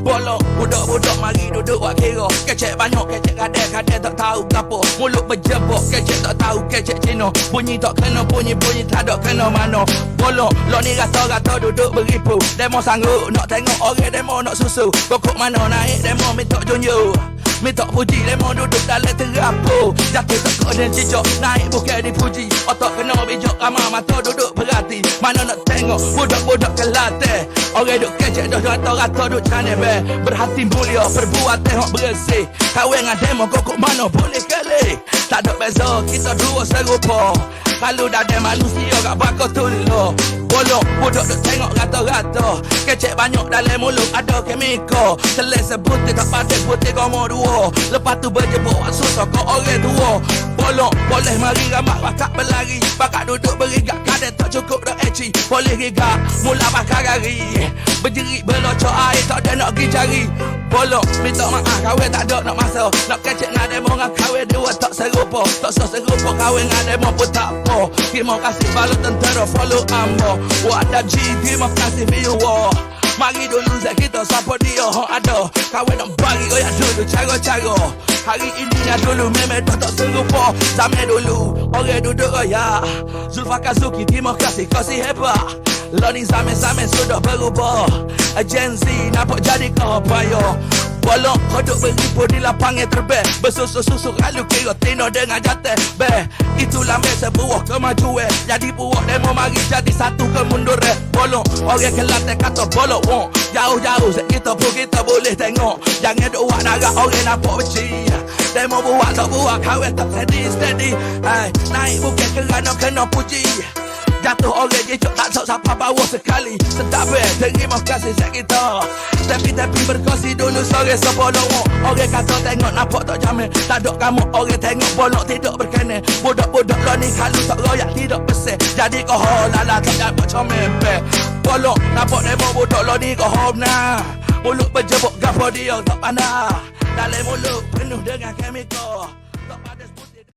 Bolong, budak-budak mari duduk buat kira. Kecek banyak, kecek kadek-kadek tak tahu gapo. Mulut berjebok, kecek tak tahu, kecek Cina. Bunyi tak kena, bunyi tak ada kena mana. Bolong, lo ni rata-rata duduk beripu. Demo sanggup nak tengok orang demo nak susu. Pokok mana naik demo minta junjung. Minta puji, demo duduk dalam terapu. Jatuh tekuk dan cicok, naik bukan dipuji. Otak kena bijak, ramah mata duduk berhati. Mana nak tengok budak-budak kelatih. Orang duduk kecek, dah rata-rata duduk cantik be. Berhati mulia, berbuat tengok bersih. Kawin dengan demo, kokok mana boleh kelih. Tak ada beza, kita dua serupa. Kalau dah ada manusia, kat bakal tuluh. Bolong, budak duk tengok rata-rata. Kecek banyak dalam mulut, ada kemikal. Teles sebutir, tak padat putih gomo dua. Lepas tu berjebuk, susah kau orang tua. Bolong, boleh mari ramak bakat berlari. Bakat duduk berigak, kadang tak cukup dah eci. Boleh rigak, mula bakal gari. Berjerit berlocok air, tak ada nak pergi cari. Bolong, minta maaf, kawin tak ada nak masa. Nak kecek dengan demo dengan kawin dua tak serupa. Tak serupa kawin dengan demo pun tak apa. Terima kasih balut tentera follow ambo. Wadab G, terima kasih viewer. Mari dulu Zek kita siapa dia ada. Kawin nak bagi goyak dulu cara-cara. Hari ini yang dulu memang tak serupa. Zaman dulu orang duduk goyak. Zulfaqar Zuki terima kasih kasih hebat. Lo ni zaman-zaman sudah berubah. Gen Z nampak jadi kau payah. Bolong kodok beripu di lapangan terbeh. Bersusuk-susuk lalu kira tino dengan jatuh beh. Itulah sebuah kemajuan. Jadi buat demo mari jadi satu kemunduran. Bolong orang Kelantan kata bolong wong. Jauh-jauh kita pun kita boleh tengok. Jangan doa narak orang nampak benci. Demo buat tak buat kawin tak steady. Naik bukan kerana kena puji. Jatuh orang jejok tak sok siapa bawa sekali. Sedap terima kasih Zek kita. Tapi berkongsi dulu sore sebolong. Orang kata tengok nampak tak jamin. Tak ada kamu orang tengok bolong tidak berkenan. Budak-budak lo ni kalau tak royak tidak bersih. Jadi kau lala tak dapat comel be. Bolong nampak demo budak lo ni kau nah. Mulut berjebuk gapo dia tak pandai. Dalam mulut penuh dengan kemikal.